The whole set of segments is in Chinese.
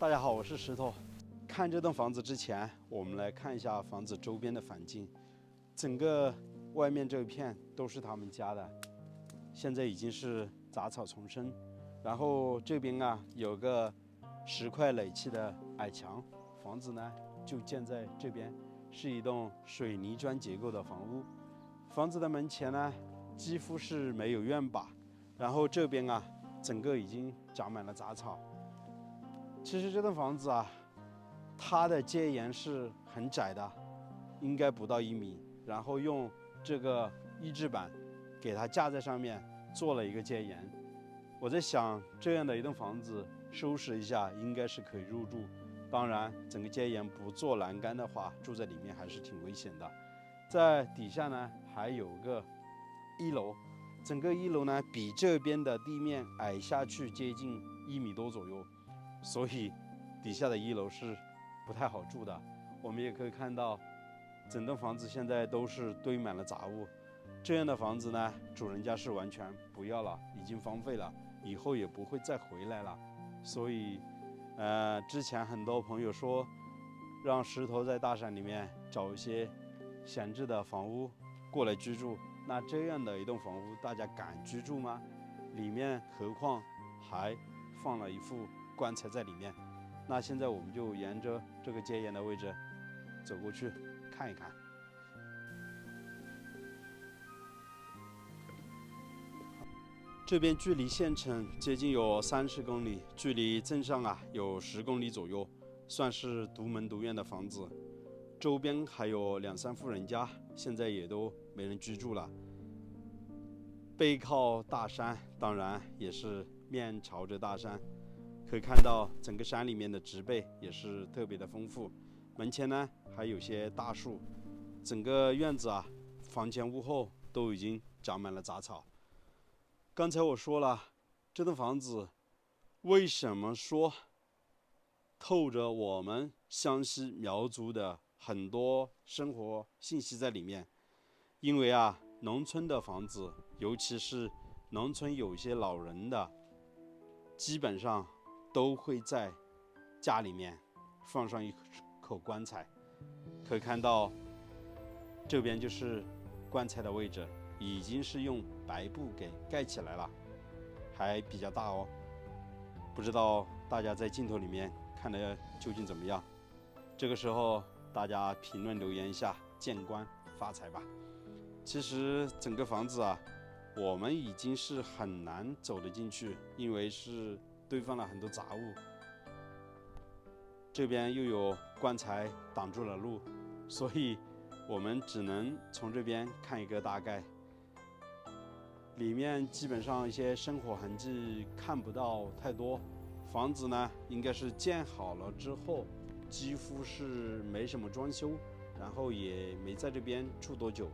大家好，我是石头。看这栋房子之前，我们来看一下房子周边的环境。整个外面这一片都是他们家的，现在已经是杂草丛生。然后这边啊有个10块垒砌的矮墙，房子呢就建在这边，是一栋水泥砖结构的房屋。房子的门前呢几乎是没有院坝，然后这边啊整个已经长满了杂草。其实这栋房子啊，它的阶檐是很窄的，应该不到1米，然后用这个抑制板给它架在上面，做了一个阶檐。我在想，这样的一栋房子收拾一下，应该是可以入住。当然，整个阶檐不做栏杆的话，住在里面还是挺危险的。在底下呢，还有个1楼，整个1楼呢比这边的地面矮下去接近1米多左右。所以底下的1楼是不太好住的。我们也可以看到，整栋房子现在都是堆满了杂物。这样的房子呢，主人家是完全不要了，已经荒废了，以后也不会再回来了。所以，之前很多朋友说，让石头在大山里面找一些闲置的房屋过来居住。那这样的一栋房屋，大家敢居住吗？里面何况还放了一副棺材在里面。那现在我们就沿着这个阶檐的位置走过去看一看。这边距离县城接近有30公里，距离镇上啊有10公里左右，算是独门独院的房子。周边还有2、3户人家，现在也都没人居住了。背靠大山，当然也是面朝着大山。可以看到整个山里面的植被也是特别的丰富，门前呢还有些大树，整个院子啊，房前屋后都已经长满了杂草。刚才我说了，这栋房子为什么说透着我们湘西苗族的很多生活信息在里面？因为啊，农村的房子，尤其是农村有些老人的，基本上都会在家里面放上一口棺材。可以看到这边就是棺材的位置，已经是用白布给盖起来了，还比较大哦。不知道大家在镜头里面看的究竟怎么样？这个时候大家评论留言一下，见官发财吧。其实整个房子啊，我们已经是很难走得进去，因为是堆放了很多杂物。这边又有棺材挡住了路，所以我们只能从这边看一个大概。里面基本上一些生活痕迹看不到太多。房子呢，应该是建好了之后，几乎是没什么装修，然后也没在这边住多久。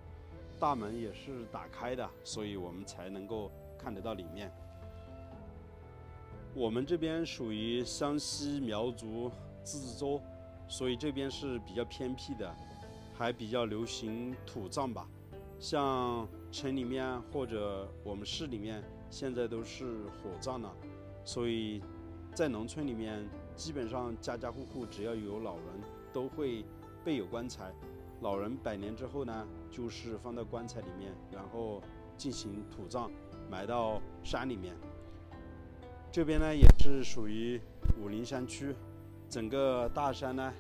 大门也是打开的，所以我们才能够看得到里面。我们这边属于湘西苗族自治州，所以这边是比较偏僻的，还比较流行土葬吧。像城里面或者我们市里面现在都是火葬了，所以在农村里面基本上家家户户只要有老人都会备有棺材。老人100年之后呢，就是放到棺材里面，然后进行土葬，埋到山里面。这边呢也是属于武陵山区，整个大山呢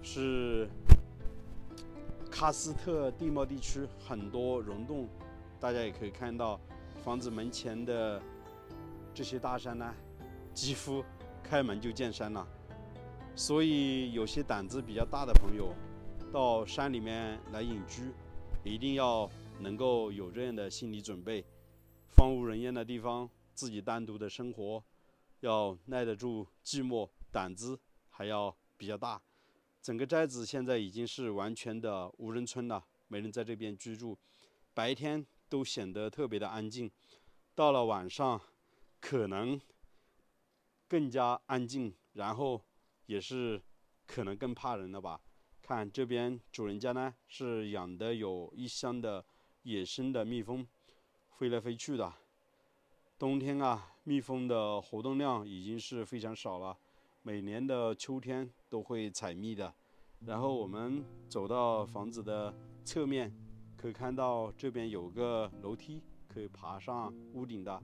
是喀斯特地貌地区，很多溶洞。大家也可以看到房子门前的这些大山呢，几乎开门就见山了。所以有些胆子比较大的朋友到山里面来隐居，一定要能够有这样的心理准备。荒无人烟的地方，自己单独的生活，要耐得住寂寞，胆子还要比较大。整个寨子现在已经是完全的无人村了，没人在这边居住。白天都显得特别的安静，到了晚上可能更加安静，然后也是可能更怕人了吧。看这边主人家呢是养的有1箱的野生的蜜蜂，飞来飞去的。冬天啊，蜜蜂的活动量已经是非常少了，每年的秋天都会采蜜的。然后我们走到房子的侧面，可以看到这边有个楼梯，可以爬上屋顶的。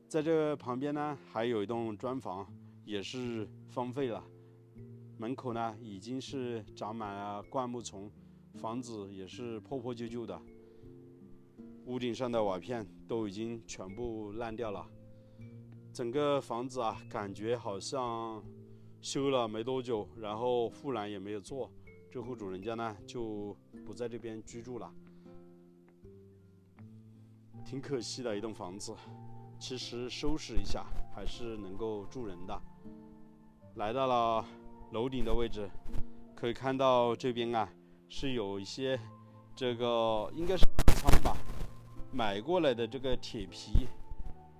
在这旁边呢，还有一栋砖房，也是荒废了。门口呢，已经是长满了灌木丛，房子也是破破旧旧的。屋顶上的瓦片都已经全部烂掉了。整个房子啊，感觉好像修了没多久，然后护栏也没有做，这户主人家呢就不在这边居住了，挺可惜的一栋房子。其实收拾一下还是能够住人的。来到了楼顶的位置，可以看到这边啊是有一些这个应该是仓吧，买过来的这个铁皮，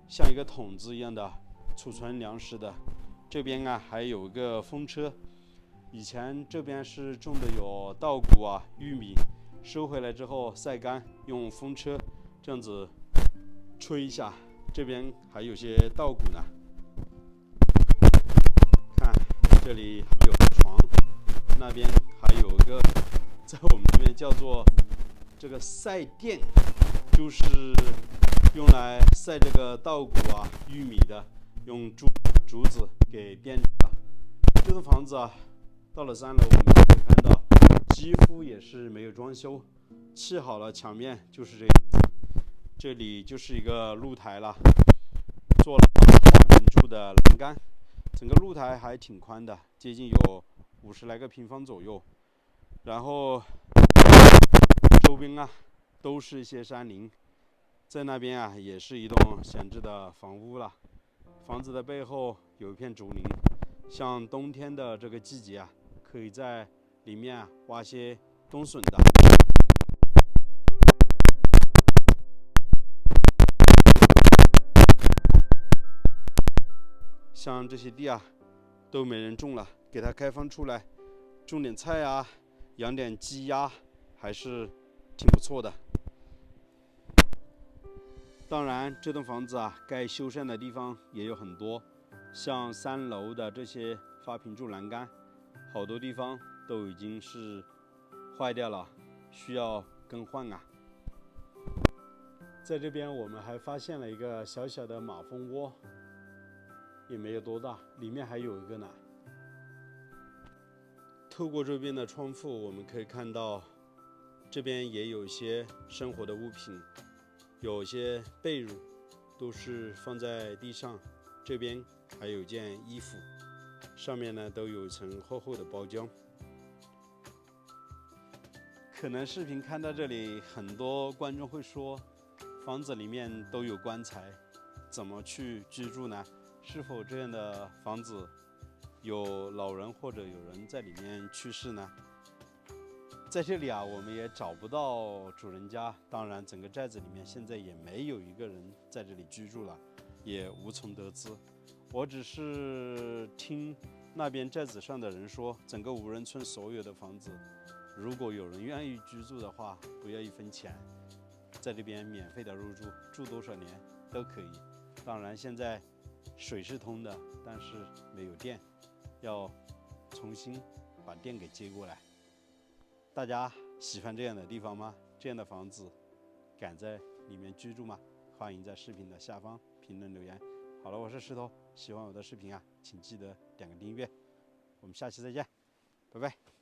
像一个桶子一样的储存粮食的。这边啊还有一个风车，以前这边是种的有稻谷啊、玉米，收回来之后晒干，用风车这样子吹一下。这边还有些稻谷呢，看这里还有床，那边还有一个，在我们这边叫做这个晒垫，就是用来晒这个稻谷啊、玉米的，用竹子给编织的。这栋房子啊，到了3楼，我们可以看到，几乎也是没有装修，砌好了墙面就是这样子。这里就是一个露台了，做了花城柱的栏杆，整个露台还挺宽的，接近有50来个平方左右。然后周边啊都是一些山林，在那边啊也是一栋闲置的房屋了。房子的背后有一片竹林，像冬天的这个季节啊，可以在里面啊挖些冬笋的。像这些地啊，都没人种了，给它开放出来，种点菜啊，养点鸡鸭，还是挺不错的。当然，这栋房子啊，该修缮的地方也有很多，像3楼的这些发屏柱栏杆，好多地方都已经是坏掉了，需要更换啊。在这边，我们还发现了一个小小的马蜂窝。也没有多大，里面还有一个呢。透过这边的窗户，我们可以看到，这边也有一些生活的物品，有些被褥都是放在地上，这边还有件衣服，上面呢都有一层厚厚的包浆。可能视频看到这里，很多观众会说，房子里面都有棺材，怎么去居住呢？是否这样的房子有老人或者有人在里面去世呢？在这里啊，我们也找不到主人家，当然整个寨子里面现在也没有一个人在这里居住了，也无从得知。我只是听那边寨子上的人说，整个无人村所有的房子，如果有人愿意居住的话，不要1分钱，在这边免费的入住，住多少年都可以。当然现在水是通的，但是没有电，要重新把电给接过来。大家喜欢这样的地方吗？这样的房子敢在里面居住吗？欢迎在视频的下方评论留言。好了，我是石头，喜欢我的视频啊，请记得点个订阅。我们下期再见，拜拜。